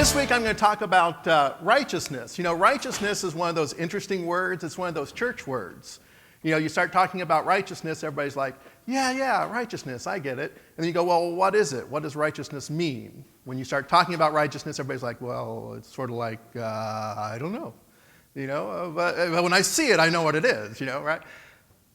This week I'm going to talk about righteousness. You know, righteousness is one of those interesting words. It's one of those church words. You know, you start talking about righteousness, everybody's like, yeah, righteousness, I get it. And then you go, well, what is it? What does righteousness mean? When you start talking about righteousness, everybody's like, well, it's sort of like, I don't know. You know, but when I see it, I know what it is, you know, right?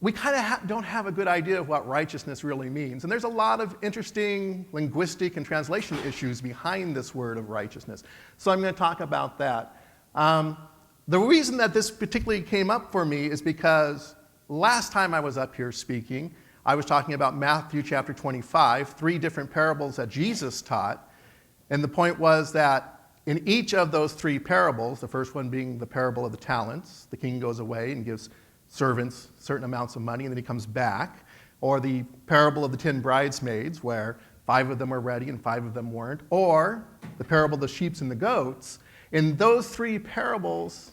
We kind of don't have a good idea of what righteousness really means. And there's a lot of interesting linguistic and translation issues behind this word of righteousness. So I'm going to talk about that. The reason that this particularly came up for me is because last time I was up here speaking, I was talking about Matthew chapter 25, 3 different parables that Jesus taught. And the point was that in each of those 3 parables, the first one being the parable of the talents, the king goes away and gives servants certain amounts of money and then he comes back, or the parable of the 10 bridesmaids where 5 of them were ready and 5 of them weren't, or the parable of the sheep and the goats. In those 3 parables,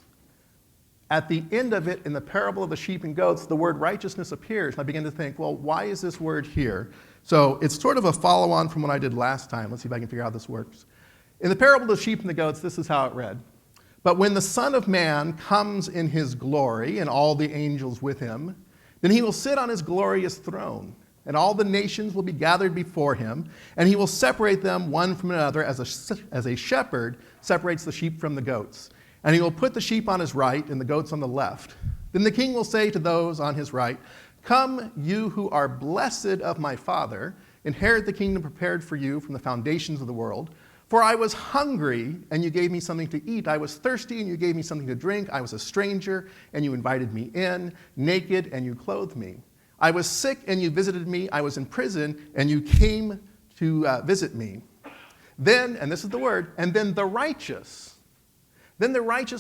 at the end of it, in the parable of the sheep and goats, the word righteousness appears. And I began to think, well, why is this word here? So it's sort of a follow-on from what I did last time. Let's see if I can figure out how this works. In the parable of the sheep and the goats, this is how it read. But when the Son of Man comes in his glory and all the angels with him, then he will sit on his glorious throne, and all the nations will be gathered before him, and he will separate them one from another as a shepherd separates the sheep from the goats. And he will put the sheep on his right and the goats on the left. Then the king will say to those on his right, "Come, you who are blessed of my Father, inherit the kingdom prepared for you from the foundations of the world. For I was hungry, and you gave me something to eat. I was thirsty, and you gave me something to drink. I was a stranger, and you invited me in. Naked, and you clothed me. I was sick, and you visited me. I was in prison, and you came to visit me." Then, and this is the word, and then the righteous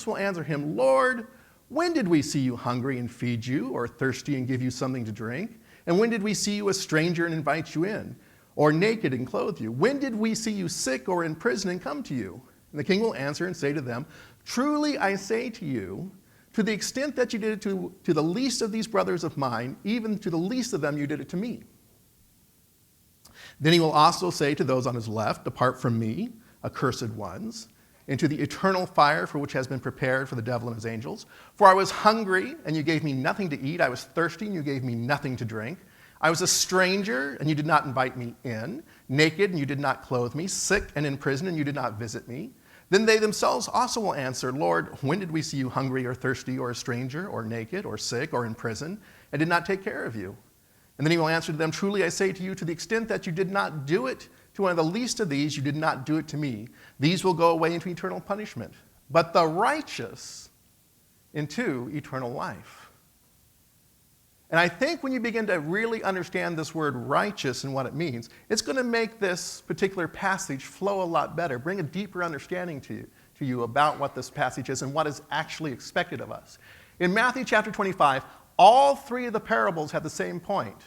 will answer him, "Lord, when did we see you hungry and feed you, or thirsty and give you something to drink? And when did we see you a stranger and invite you in? Or naked and clothe you? When did we see you sick or in prison and come to you?" And the king will answer and say to them, "Truly I say to you, to the extent that you did it to the least of these brothers of mine, even to the least of them you did it to me." Then he will also say to those on his left, "Depart from me, accursed ones, into the eternal fire for which has been prepared for the devil and his angels. For I was hungry, and you gave me nothing to eat. I was thirsty, and you gave me nothing to drink. I was a stranger, and you did not invite me in. Naked, and you did not clothe me. Sick and in prison, and you did not visit me." Then they themselves also will answer, "Lord, when did we see you hungry or thirsty or a stranger or naked or sick or in prison and did not take care of you?" And then he will answer to them, "Truly I say to you, to the extent that you did not do it to one of the least of these, you did not do it to me. These will go away into eternal punishment, but the righteous into eternal life." And I think when you begin to really understand this word righteous and what it means, it's going to make this particular passage flow a lot better, bring a deeper understanding to you about what this passage is and what is actually expected of us. In Matthew chapter 25, all 3 of the parables have the same point.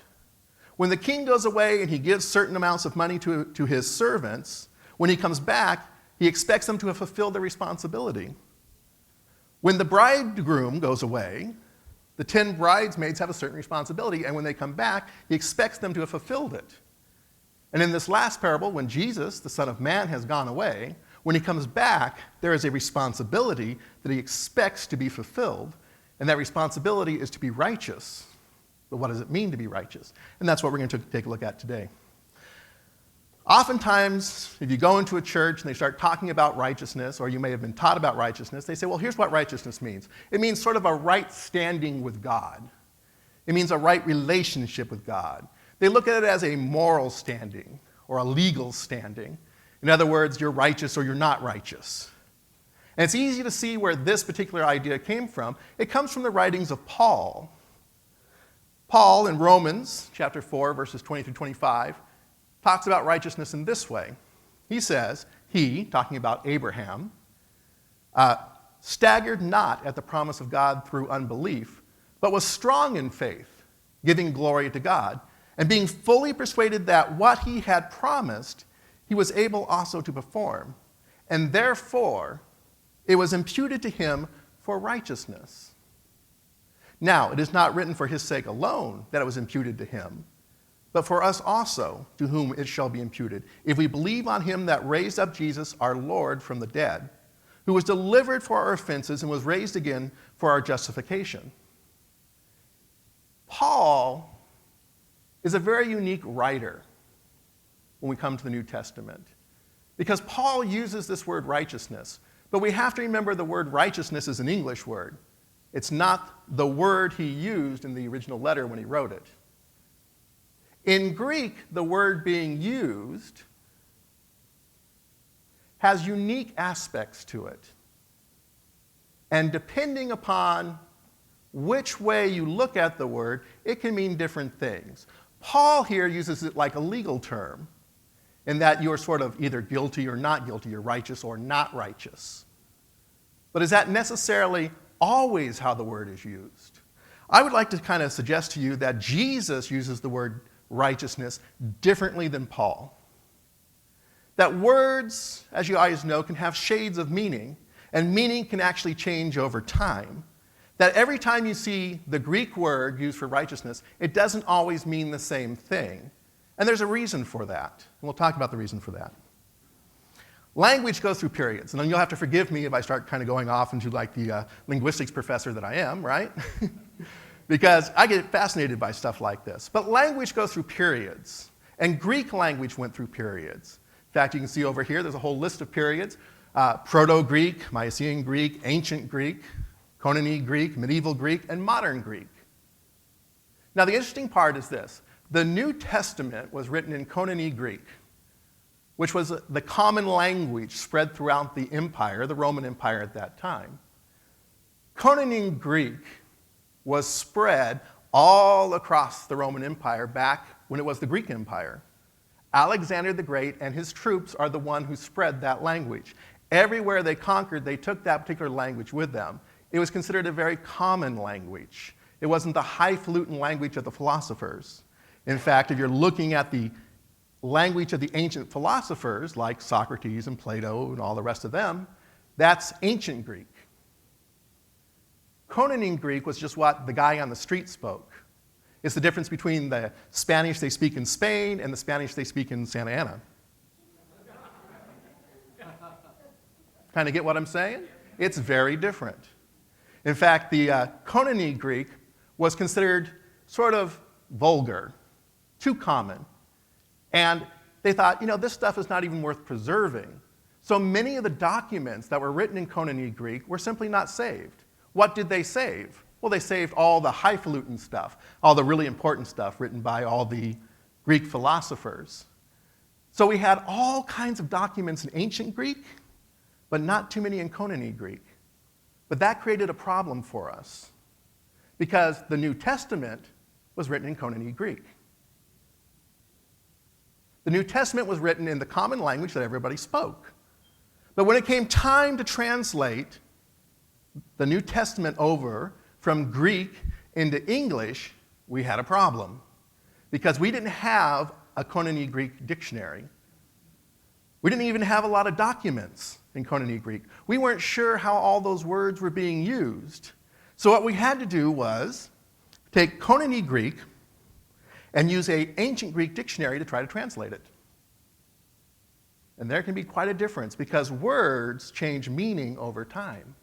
When the king goes away and he gives certain amounts of money to his servants, when he comes back, he expects them to have fulfilled their responsibility. When the bridegroom goes away, the 10 bridesmaids have a certain responsibility, and when they come back, he expects them to have fulfilled it. And in this last parable, when Jesus, the Son of Man, has gone away, when he comes back, there is a responsibility that he expects to be fulfilled, and that responsibility is to be righteous. But what does it mean to be righteous? And that's what we're going to take a look at today. Oftentimes, if you go into a church and they start talking about righteousness, or you may have been taught about righteousness, they say, well, here's what righteousness means. It means sort of a right standing with God. It means a right relationship with God. They look at it as a moral standing or a legal standing. In other words, you're righteous or you're not righteous. And it's easy to see where this particular idea came from. It comes from the writings of Paul. Paul in Romans chapter 4, verses 20 through 25, talks about righteousness in this way. He says, he, talking about Abraham, staggered not at the promise of God through unbelief, but was strong in faith, giving glory to God, and being fully persuaded that what he had promised, he was able also to perform. And therefore, it was imputed to him for righteousness. Now, it is not written for his sake alone that it was imputed to him, but for us also, to whom it shall be imputed, if we believe on him that raised up Jesus, our Lord, from the dead, who was delivered for our offenses and was raised again for our justification. Paul is a very unique writer when we come to the New Testament, because Paul uses this word righteousness, but we have to remember the word righteousness is an English word. It's not the word he used in the original letter when he wrote it. In Greek, the word being used has unique aspects to it. And depending upon which way you look at the word, it can mean different things. Paul here uses it like a legal term, in that you're sort of either guilty or not guilty, you're righteous or not righteous. But is that necessarily always how the word is used? I would like to kind of suggest to you that Jesus uses the word righteousness differently than Paul. That words, as you guys know, can have shades of meaning, and meaning can actually change over time. That every time you see the Greek word used for righteousness, it doesn't always mean the same thing. And there's a reason for that. And we'll talk about the reason for that. Language goes through periods. And then you'll have to forgive me if I start kind of going off into like the linguistics professor that I am, right? Because I get fascinated by stuff like this. But language goes through periods. And Greek language went through periods. In fact, you can see over here, there's a whole list of periods. Proto-Greek, Mycenaean Greek, Ancient Greek, Koine Greek, Medieval Greek, and Modern Greek. Now, the interesting part is this. The New Testament was written in Koine Greek, which was the common language spread throughout the empire, the Roman Empire at that time. Koine Greek was spread all across the Roman Empire back when it was the Greek Empire. Alexander the Great and his troops are the one who spread that language. Everywhere they conquered, they took that particular language with them. It was considered a very common language. It wasn't the highfalutin language of the philosophers. In fact, if you're looking at the language of the ancient philosophers, like Socrates and Plato and all the rest of them, that's ancient Greek. Koine Greek was just what the guy on the street spoke. It's the difference between the Spanish they speak in Spain and the Spanish they speak in Santa Ana. Kind of get what I'm saying? It's very different. In fact, the Koine Greek was considered sort of vulgar, too common. And they thought, this stuff is not even worth preserving. So many of the documents that were written in Koine Greek were simply not saved. What did they save? Well, they saved all the highfalutin stuff, all the really important stuff written by all the Greek philosophers. So we had all kinds of documents in ancient Greek, but not too many in Koine Greek. But that created a problem for us, because the New Testament was written in Koine Greek. The New Testament was written in the common language that everybody spoke. But when it came time to translate the New Testament over from Greek into English, we had a problem, because we didn't have a Koine Greek dictionary. We didn't even have a lot of documents in Koine Greek. We weren't sure how all those words were being used. So what we had to do was take Koine Greek and use an ancient Greek dictionary to try to translate it. And there can be quite a difference, because words change meaning over time.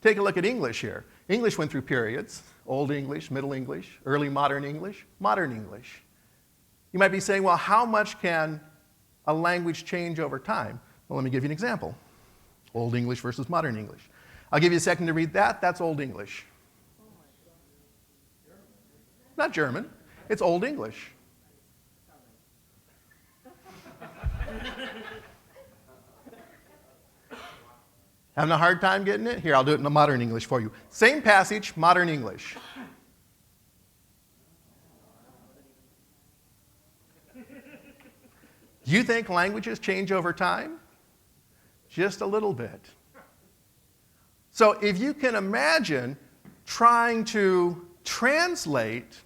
Take a look at English here. English went through periods: Old English, Middle English, Early Modern English, Modern English. You might be saying, well, how much can a language change over time? Well, let me give you an example. Old English versus Modern English. I'll give you a second to read that. That's Old English. Not German. It's Old English. Having a hard time getting it? Here, I'll do it in the Modern English for you. Same passage, Modern English. Do you think languages change over time? Just a little bit. So if you can imagine trying to translate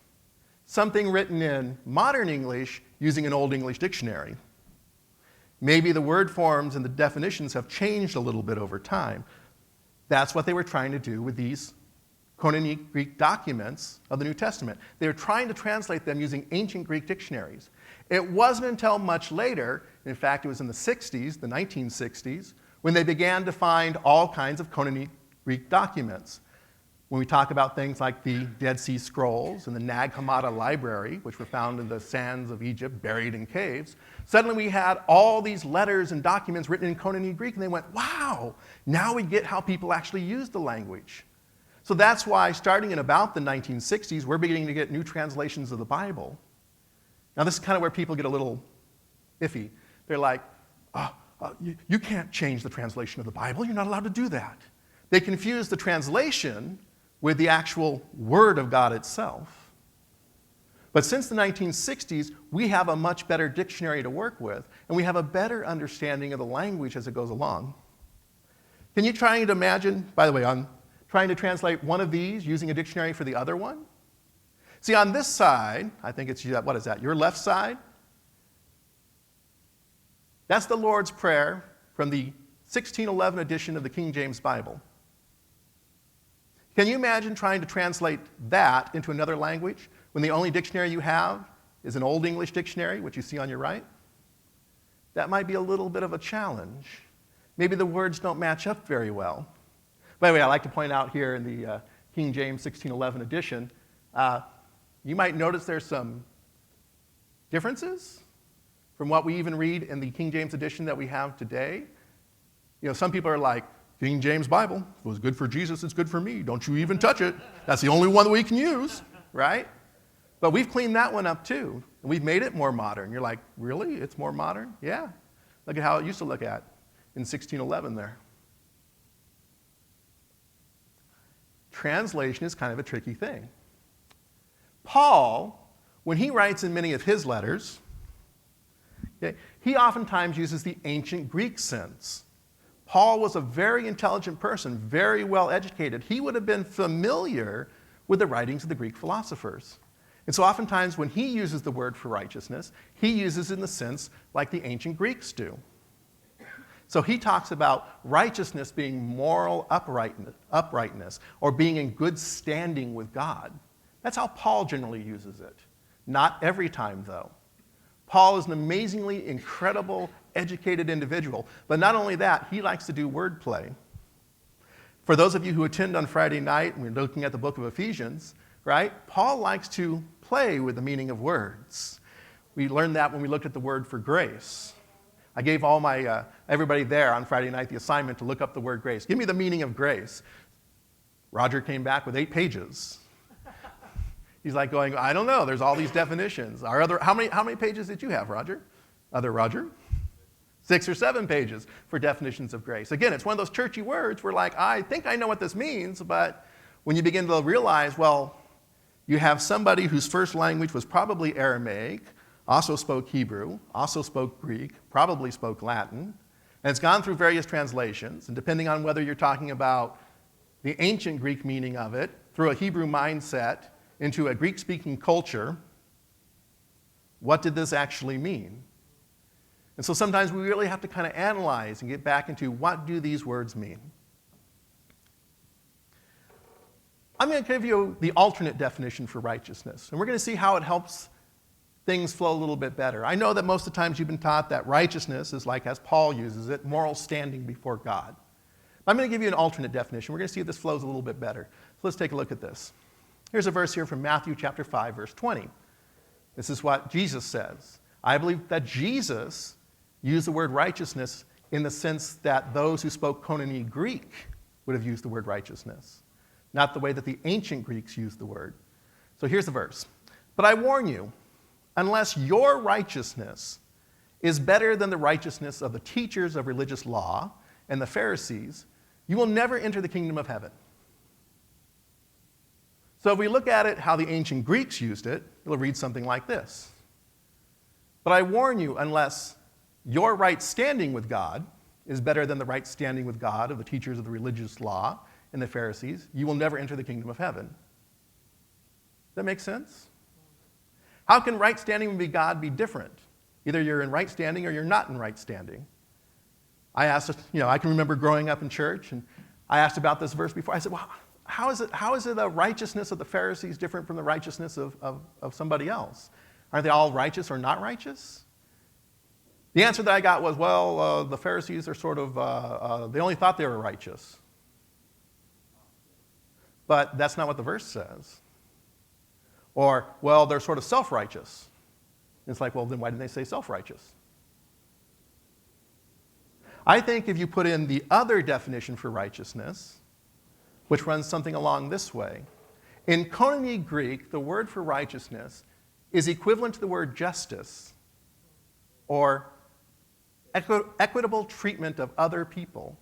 something written in Modern English using an Old English dictionary, maybe the word forms and the definitions have changed a little bit over time. That's what they were trying to do with these Koine Greek documents of the New Testament. They were trying to translate them using ancient Greek dictionaries. It wasn't until much later, in fact, it was in the 60s, the 1960s, when they began to find all kinds of Koine Greek documents. When we talk about things like the Dead Sea Scrolls and the Nag Hammadi Library, which were found in the sands of Egypt, buried in caves, suddenly we had all these letters and documents written in Koine Greek, and they went, wow, now we get how people actually use the language. So that's why, starting in about the 1960s, we're beginning to get new translations of the Bible. Now, this is kind of where people get a little iffy. They're like, you can't change the translation of the Bible. You're not allowed to do that. They confuse the translation with the actual Word of God itself. But since the 1960s, we have a much better dictionary to work with, and we have a better understanding of the language as it goes along. Can you try to imagine, by the way, I'm trying to translate one of these using a dictionary for the other one? See, on this side, I think it's, what is that, your left side? That's the Lord's Prayer from the 1611 edition of the King James Bible. Can you imagine trying to translate that into another language when the only dictionary you have is an Old English dictionary, which you see on your right? That might be a little bit of a challenge. Maybe the words don't match up very well. By the way, I like to point out here in the King James 1611 edition, you might notice there's some differences from what we even read in the King James edition that we have today. You know, some people are like, King James Bible, if it was good for Jesus, it's good for me. Don't you even touch it. That's the only one that we can use, right? But we've cleaned that one up too, and we've made it more modern. You're like, really? It's more modern? Yeah. Look at how it used to look at in 1611 there. Translation is kind of a tricky thing. Paul, when he writes in many of his letters, okay, he oftentimes uses the ancient Greek sense. Paul was a very intelligent person, very well educated. He would have been familiar with the writings of the Greek philosophers. And so oftentimes when he uses the word for righteousness, he uses it in the sense like the ancient Greeks do. So he talks about righteousness being moral uprightness or being in good standing with God. That's how Paul generally uses it. Not every time, though. Paul is an amazingly incredible, educated individual. But not only that, he likes to do wordplay. For those of you who attend on Friday night, and we're looking at the book of Ephesians, right? Paul likes to play with the meaning of words. We learned that when we looked at the word for grace. I gave all my everybody there on Friday night the assignment to look up the word grace. Give me the meaning of grace. Roger came back with 8 pages. He's like going, I don't know, there's all these definitions. How many pages did you have, Roger? Other Roger? 6 or 7 pages for definitions of grace. Again, it's one of those churchy words where like, I think I know what this means, but when you begin to realize, well, you have somebody whose first language was probably Aramaic, also spoke Hebrew, also spoke Greek, probably spoke Latin, and it's gone through various translations, and depending on whether you're talking about the ancient Greek meaning of it, through a Hebrew mindset, into a Greek-speaking culture, what did this actually mean? And so sometimes we really have to kind of analyze and get back into what do these words mean. I'm going to give you the alternate definition for righteousness, and we're going to see how it helps things flow a little bit better. I know that most of the times you've been taught that righteousness is like, as Paul uses it, moral standing before God. I'm going to give you an alternate definition. We're going to see if this flows a little bit better. So let's take a look at this. Here's a verse here from Matthew chapter 5, verse 20. This is what Jesus says. I believe that Jesus used the word righteousness in the sense that those who spoke Koine Greek would have used the word righteousness, not the way that the ancient Greeks used the word. So here's the verse. But I warn you, unless your righteousness is better than the righteousness of the teachers of religious law and the Pharisees, you will never enter the kingdom of heaven. So if we look at it how the ancient Greeks used it, it'll read something like this. But I warn you, unless your right standing with God is better than the right standing with God of the teachers of the religious law and the Pharisees, you will never enter the kingdom of heaven. Does that make sense? How can right standing with God be different? Either you're in right standing or you're not in right standing. I asked, I can remember growing up in church, and I asked about this verse before. I said, well, how is it a righteousness of the Pharisees different from the righteousness of somebody else? Aren't they all righteous or not righteous? The answer that I got was, well, the Pharisees are sort of, they only thought they were righteous. But that's not what the verse says. Or, well, they're sort of self-righteous. It's like, well, then why didn't they say self-righteous? I think if you put in the other definition for righteousness, which runs something along this way, in Koine Greek, the word for righteousness is equivalent to the word justice, or equitable treatment of other people.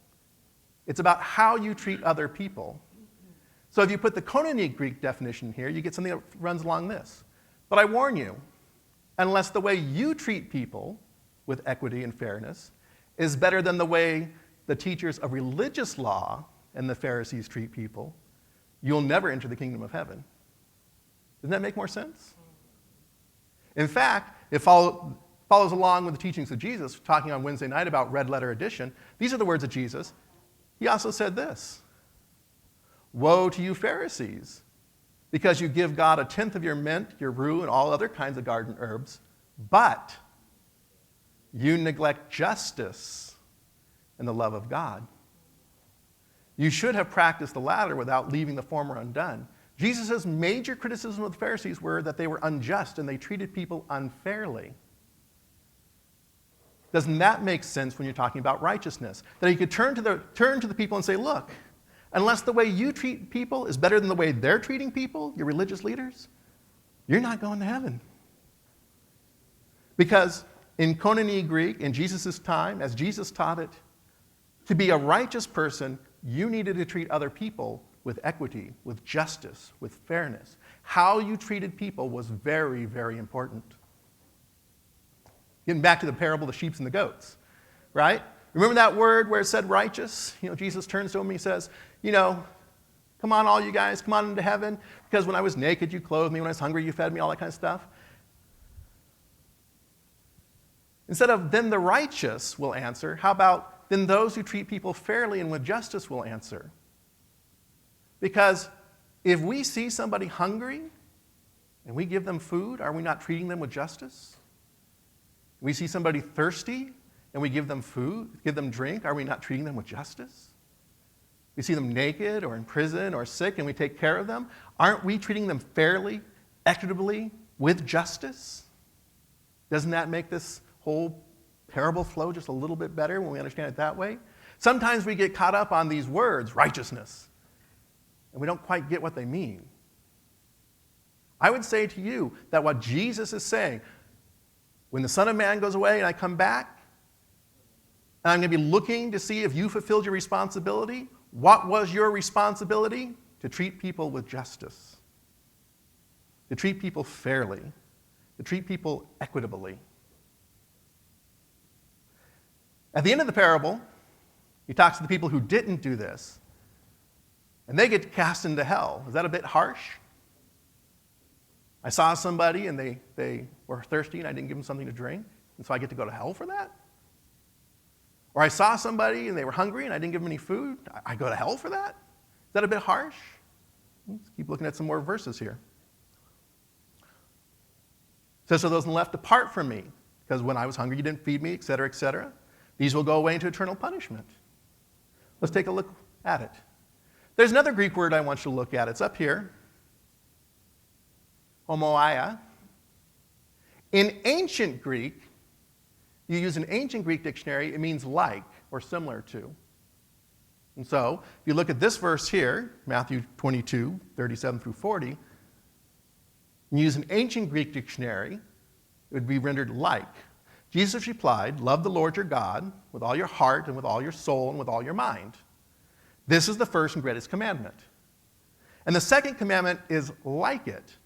It's about how you treat other people. So if you put the Koine Greek definition here, you get something that runs along this. But I warn you, unless the way you treat people with equity and fairness is better than the way the teachers of religious law and the Pharisees treat people, you'll never enter the kingdom of heaven. Doesn't that make more sense? In fact, it follows along with the teachings of Jesus, talking on Wednesday night about red letter edition. These are the words of Jesus. He also said this: "Woe to you Pharisees, because you give God a tenth of your mint, your rue, and all other kinds of garden herbs, but you neglect justice and the love of God. You should have practiced the latter without leaving the former undone." Jesus' major criticism of the Pharisees were that they were unjust and they treated people unfairly. Doesn't that make sense when you're talking about righteousness? That you could turn to the people and say, look, unless the way you treat people is better than the way they're treating people, your religious leaders, you're not going to heaven. Because in Koine Greek, in Jesus' time, as Jesus taught it, to be a righteous person, you needed to treat other people with equity, with justice, with fairness. How you treated people was very, very important. Getting back to the parable of the sheep and the goats, right? Remember that word where it said righteous? Jesus turns to him and he says, come on, all you guys, come on into heaven, because when I was naked, you clothed me. When I was hungry, you fed me, all that kind of stuff. Instead of then the righteous will answer, how about then those who treat people fairly and with justice will answer? Because if we see somebody hungry and we give them food, are we not treating them with justice? We see somebody thirsty and we give them food, give them drink, are we not treating them with justice? We see them naked or in prison or sick and we take care of them, aren't we treating them fairly, equitably, with justice? Doesn't that make this whole parable flow just a little bit better when we understand it that way? Sometimes we get caught up on these words, righteousness, and we don't quite get what they mean. I would say to you that what Jesus is saying, when the Son of Man goes away and I come back, and I'm going to be looking to see if you fulfilled your responsibility, what was your responsibility? To treat people with justice, to treat people fairly, to treat people equitably. At the end of the parable, he talks to the people who didn't do this, and they get cast into hell. Is that a bit harsh? I saw somebody and they were thirsty and I didn't give them something to drink, and so I get to go to hell for that? Or I saw somebody and they were hungry and I didn't give them any food, I go to hell for that? Is that a bit harsh? Let's keep looking at some more verses here. It says, "So those on the left depart from me, because when I was hungry you didn't feed me, etc., etc. These will go away into eternal punishment." Let's take a look at it. There's another Greek word I want you to look at. It's up here. Homoia. In ancient Greek, you use an ancient Greek dictionary, it means like or similar to. And so, if you look at this verse here, Matthew 22, 37 through 40, and use an ancient Greek dictionary, it would be rendered like. Jesus replied, "Love the Lord your God with all your heart and with all your soul and with all your mind. This is the first and greatest commandment. And the second commandment is like it.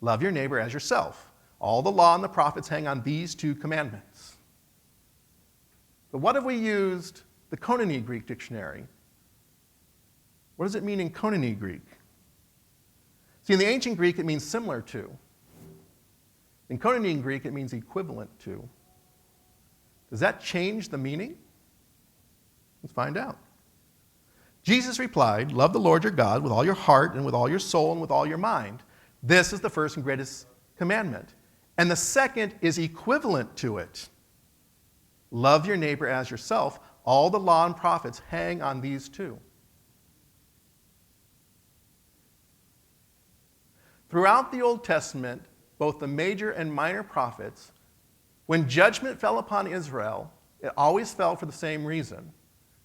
Love your neighbor as yourself. All the law and the prophets hang on these two commandments." But what if we used the Koine Greek dictionary? What does it mean in Koine Greek? See, in the ancient Greek, it means similar to. In Koine Greek, it means equivalent to. Does that change the meaning? Let's find out. Jesus replied, love the Lord your God with all your heart and with all your soul and with all your mind. This is the first and greatest commandment. And the second is equivalent to it. Love your neighbor as yourself. All the law and prophets hang on these two. Throughout the Old Testament, both the major and minor prophets, when judgment fell upon Israel, it always fell for the same reason.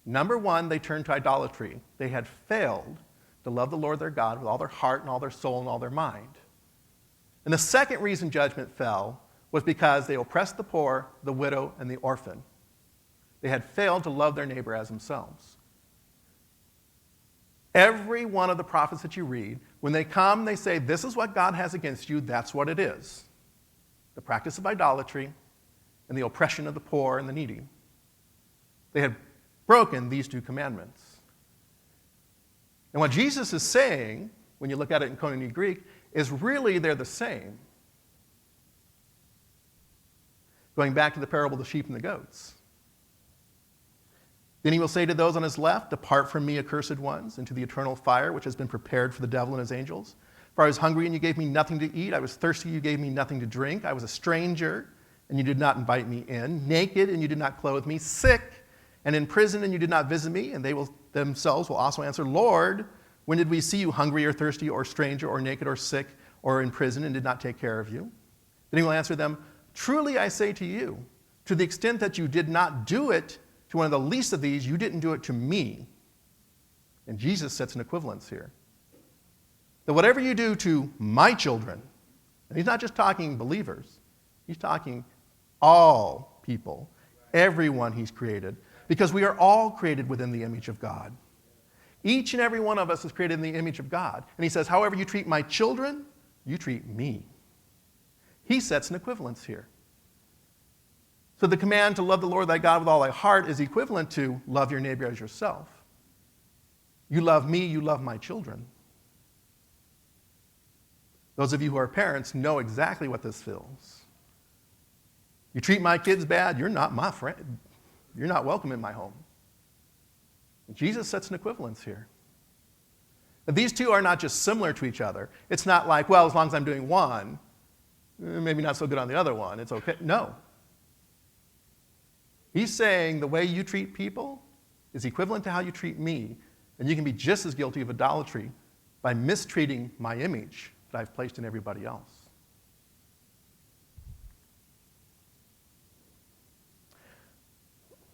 Number one, they turned to idolatry. They had failed to love the Lord their God with all their heart and all their soul and all their mind. And the second reason judgment fell was because they oppressed the poor, the widow, and the orphan. They had failed to love their neighbor as themselves. Every one of the prophets that you read, when they come, they say, this is what God has against you, that's what it is. The practice of idolatry and the oppression of the poor and the needy. They had broken these two commandments. And what Jesus is saying, when you look at it in Koine Greek, is really they're the same. Going back to the parable of the sheep and the goats. Then he will say to those on his left, depart from me, accursed ones, into the eternal fire, which has been prepared for the devil and his angels. For I was hungry, and you gave me nothing to eat. I was thirsty, you gave me nothing to drink. I was a stranger, and you did not invite me in. Naked, and you did not clothe me. Sick, and in prison, and you did not visit me. And they themselves will also answer, Lord, when did we see you hungry or thirsty or stranger or naked or sick or in prison and did not take care of you? Then he will answer them, truly I say to you, to the extent that you did not do it to one of the least of these, you didn't do it to me. And Jesus sets an equivalence here. That whatever you do to my children, and he's not just talking believers, he's talking all people, everyone he's created, because we are all created within the image of God. Each and every one of us is created in the image of God. And he says, however you treat my children, you treat me. He sets an equivalence here. So the command to love the Lord thy God with all thy heart is equivalent to love your neighbor as yourself. You love me, you love my children. Those of you who are parents know exactly what this feels. You treat my kids bad, you're not my friend. You're not welcome in my home. And Jesus sets an equivalence here. Now, these two are not just similar to each other. It's not like, well, as long as I'm doing one, maybe not so good on the other one, it's okay. No. He's saying the way you treat people is equivalent to how you treat me, and you can be just as guilty of idolatry by mistreating my image that I've placed in everybody else.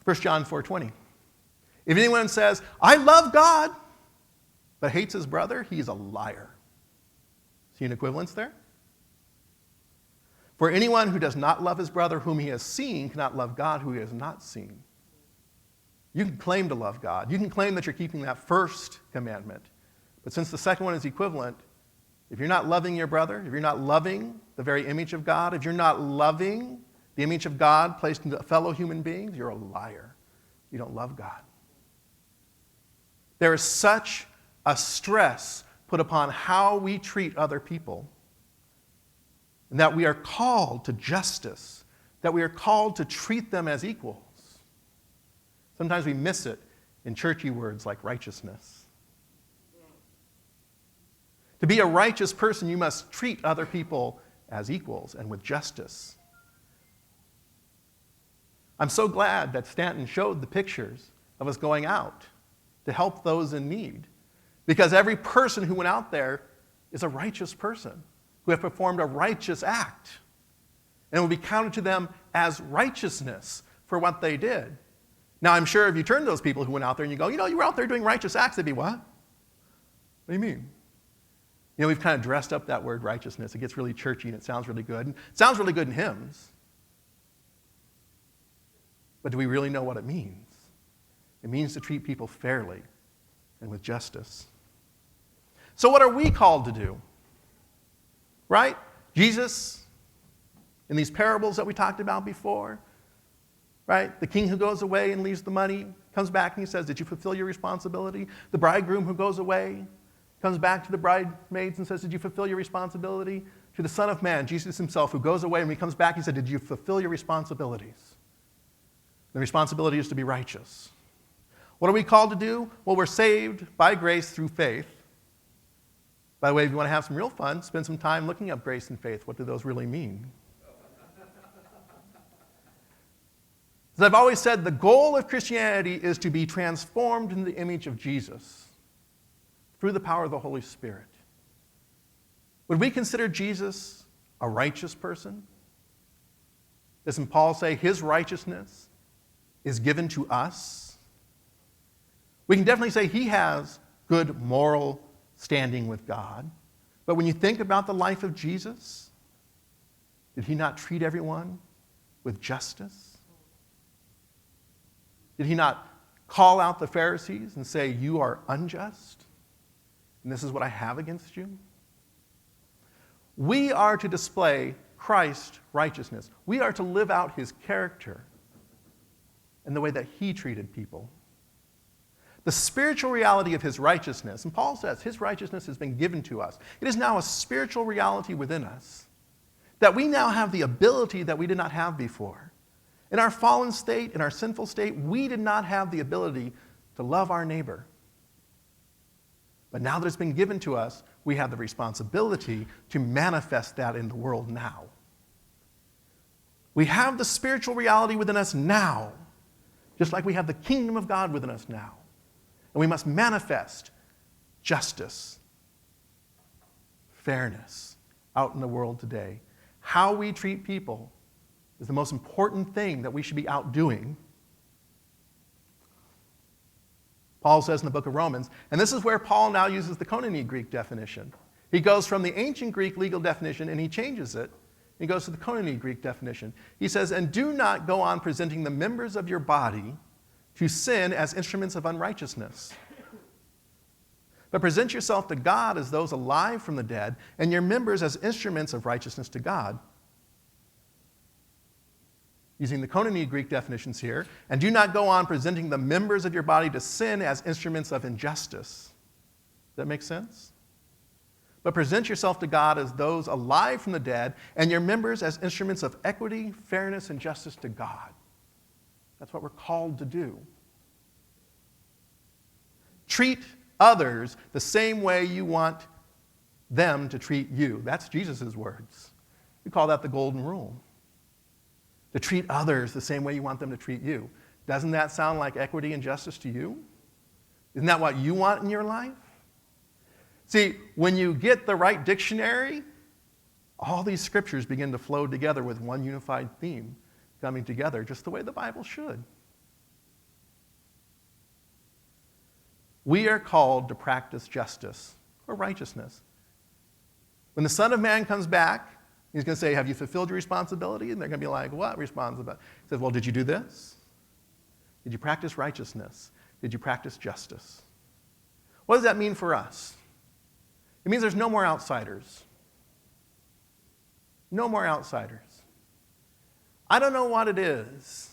1 John 4:20. If anyone says, I love God, but hates his brother, he's a liar. See an equivalence there? For anyone who does not love his brother whom he has seen cannot love God who he has not seen. You can claim to love God. You can claim that you're keeping that first commandment. But since the second one is equivalent, if you're not loving your brother, if you're not loving the very image of God, if you're not loving the image of God placed into fellow human beings, you're a liar. You don't love God. There is such a stress put upon how we treat other people, and that we are called to justice, that we are called to treat them as equals. Sometimes we miss it in churchy words like righteousness. To be a righteous person, you must treat other people as equals and with justice. I'm so glad that Stanton showed the pictures of us going out to help those in need, because every person who went out there is a righteous person who have performed a righteous act, and it will be counted to them as righteousness for what they did. Now, I'm sure if you turn to those people who went out there and you go, you were out there doing righteous acts, they'd be, what? What do you mean? We've kind of dressed up that word righteousness. It gets really churchy and it sounds really good. And it sounds really good in hymns. But do we really know what it means? It means to treat people fairly and with justice. So what are we called to do? Right? Jesus, in these parables that we talked about before, right? The king who goes away and leaves the money comes back and he says, did you fulfill your responsibility? The bridegroom who goes away comes back to the bridesmaids and says, did you fulfill your responsibility? To the Son of Man, Jesus himself, who goes away and when he comes back, he said, did you fulfill your responsibilities? The responsibility is to be righteous. What are we called to do? Well, we're saved by grace through faith. By the way, if you want to have some real fun, spend some time looking up grace and faith. What do those really mean? As I've always said, the goal of Christianity is to be transformed in the image of Jesus through the power of the Holy Spirit. Would we consider Jesus a righteous person? Doesn't Paul say his righteousness is given to us? We can definitely say he has good moral standing with God. But when you think about the life of Jesus, did he not treat everyone with justice? Did he not call out the Pharisees and say, you are unjust, and this is what I have against you? We are to display Christ's righteousness. We are to live out his character and the way that he treated people. The spiritual reality of his righteousness, and Paul says his righteousness has been given to us. It is now a spiritual reality within us that we now have the ability that we did not have before. In our fallen state, in our sinful state, we did not have the ability to love our neighbor. But now that it's been given to us, we have the responsibility to manifest that in the world now. We have the spiritual reality within us now, just like we have the kingdom of God within us now. And we must manifest justice, fairness out in the world today. How we treat people is the most important thing that we should be out doing. Paul says in the book of Romans, and this is where Paul now uses the Koine Greek definition. He goes from the ancient Greek legal definition and he changes it. He goes to the Koine Greek definition. He says, and do not go on presenting the members of your body to sin as instruments of unrighteousness. But present yourself to God as those alive from the dead, and your members as instruments of righteousness to God. Using the Koine Greek definitions here, and do not go on presenting the members of your body to sin as instruments of injustice. Does that make sense? But present yourself to God as those alive from the dead, and your members as instruments of equity, fairness, and justice to God. That's what we're called to do. Treat others the same way you want them to treat you. That's Jesus' words. We call that the golden rule. To treat others the same way you want them to treat you. Doesn't that sound like equity and justice to you? Isn't that what you want in your life? See, when you get the right dictionary, all these scriptures begin to flow together with one unified theme coming together, just the way the Bible should. We are called to practice justice or righteousness. When the Son of Man comes back, he's going to say, have you fulfilled your responsibility? And they're going to be like, what responsibility? He says, well, did you do this? Did you practice righteousness? Did you practice justice? What does that mean for us? It means there's no more outsiders. No more outsiders. I don't know what it is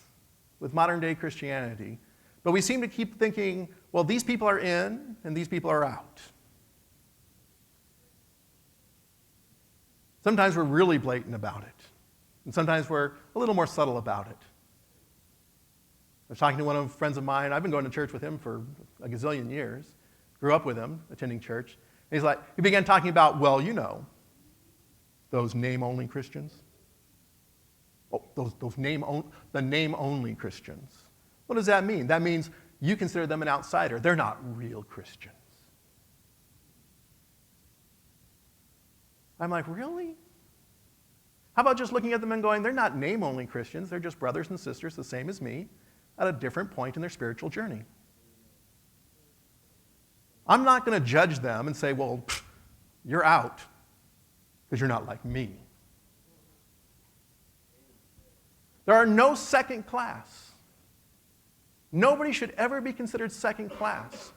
with modern day Christianity, but we seem to keep thinking, well, these people are in and these people are out. Sometimes we're really blatant about it, and sometimes we're a little more subtle about it. I was talking to one of the friends of mine. I've been going to church with him for a gazillion years. Grew up with him, attending church. And he began talking about, well, you know, those name-only Christians. Oh, the name-only Christians. What does that mean? That means you consider them an outsider. They're not real Christians. I'm like, really? How about just looking at them and going, they're not name-only Christians. They're just brothers and sisters the same as me at a different point in their spiritual journey. I'm not going to judge them and say, well, you're out because you're not like me. There are no second class. Nobody should ever be considered second class.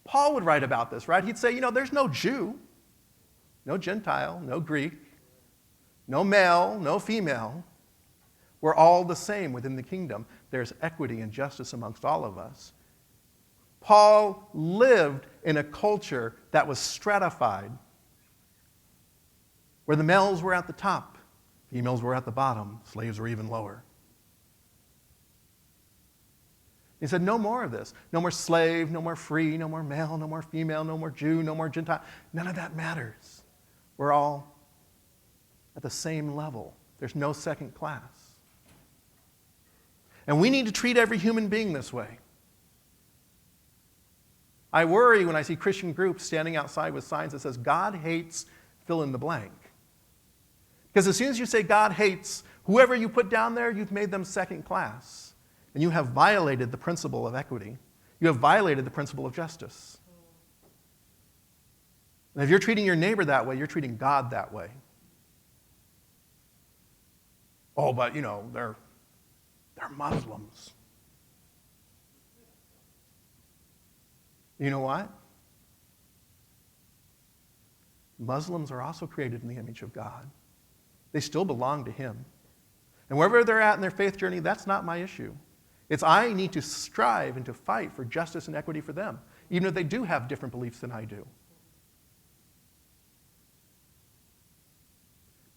Paul would write about this, right? He'd say, you know, there's no Jew, no Gentile, no Greek, no male, no female. We're all the same within the kingdom. There's equity and justice amongst all of us. Paul lived in a culture that was stratified, where the males were at the top, females were at the bottom, slaves were even lower. He said, no more of this. No more slave, no more free, no more male, no more female, no more Jew, no more Gentile. None of that matters. We're all at the same level. There's no second class. And we need to treat every human being this way. I worry when I see Christian groups standing outside with signs that says, God hates fill in the blank. Because as soon as you say God hates, whoever you put down there, you've made them second class. And you have violated the principle of equity. You have violated the principle of justice. And if you're treating your neighbor that way, you're treating God that way. Oh, but, they're Muslims. You know what? Muslims are also created in the image of God. They still belong to Him. And wherever they're at in their faith journey, that's not my issue. It's I need to strive and to fight for justice and equity for them, even if they do have different beliefs than I do.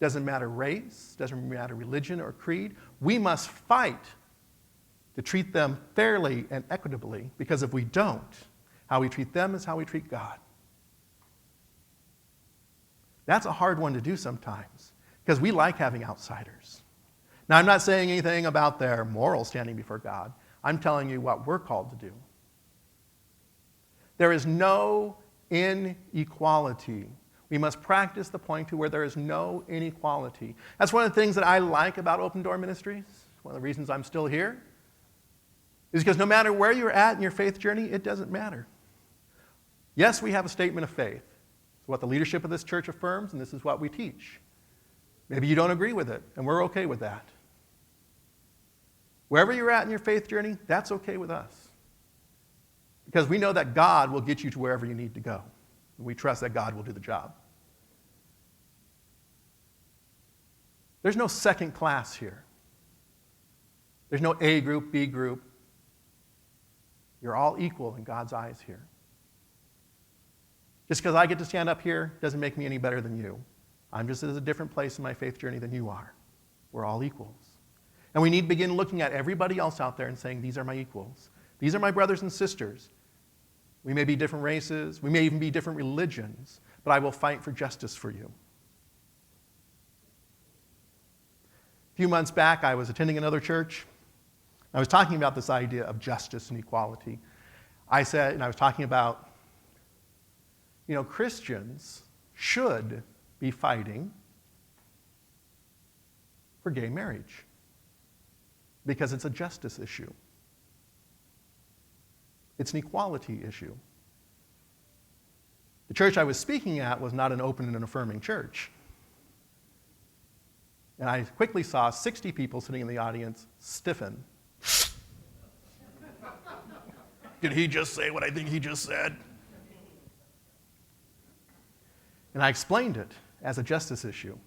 Doesn't matter race, doesn't matter religion or creed. We must fight to treat them fairly and equitably, because if we don't, how we treat them is how we treat God. That's a hard one to do sometimes, because we like having outsiders. Now, I'm not saying anything about their moral standing before God. I'm telling you what we're called to do. There is no inequality. We must practice the point to where there is no inequality. That's one of the things that I like about Open Door Ministries. One of the reasons I'm still here is because no matter where you're at in your faith journey, it doesn't matter. Yes, we have a statement of faith. It's what the leadership of this church affirms, and this is what we teach. Maybe you don't agree with it, and we're okay with that. Wherever you're at in your faith journey, that's okay with us. Because we know that God will get you to wherever you need to go. And we trust that God will do the job. There's no second class here. There's no A group, B group. You're all equal in God's eyes here. Just because I get to stand up here doesn't make me any better than you. I'm just at a different place in my faith journey than you are. We're all equals. And we need to begin looking at everybody else out there and saying, these are my equals. These are my brothers and sisters. We may be different races. We may even be different religions. But I will fight for justice for you. A few months back, I was attending another church. I was talking about this idea of justice and equality. I was talking about, Christians should be fighting for gay marriage because it's a justice issue. It's an equality issue. The church I was speaking at was not an open and affirming church. And I quickly saw 60 people sitting in the audience stiffen. Did he just say what I think he just said? And I explained it as a justice issue.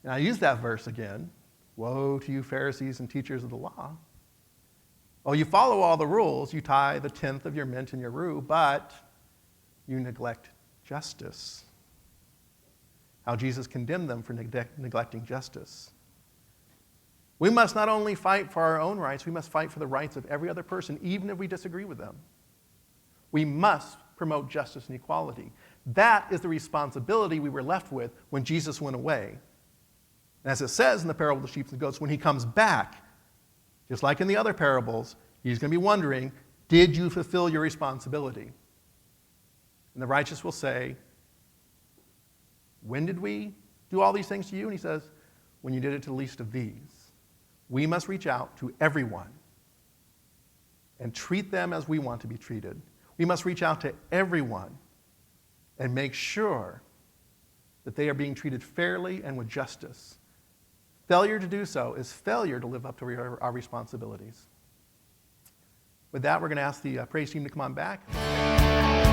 And I used that verse again. Woe to you, Pharisees and teachers of the law. Oh, you follow all the rules. You tithe 1/10 of your mint and your rue, but you neglect justice. How Jesus condemned them for neglecting justice. We must not only fight for our own rights, we must fight for the rights of every other person, even if we disagree with them. We must promote justice and equality. That is the responsibility we were left with when Jesus went away. And as it says in the parable of the sheep and the goats, when he comes back, just like in the other parables, he's going to be wondering, did you fulfill your responsibility? And the righteous will say, when did we do all these things to you? And he says, when you did it to the least of these. We must reach out to everyone and treat them as we want to be treated. We must reach out to everyone and make sure that they are being treated fairly and with justice. Failure to do so is failure to live up to our responsibilities. With that, we're going to ask the praise team to come on back.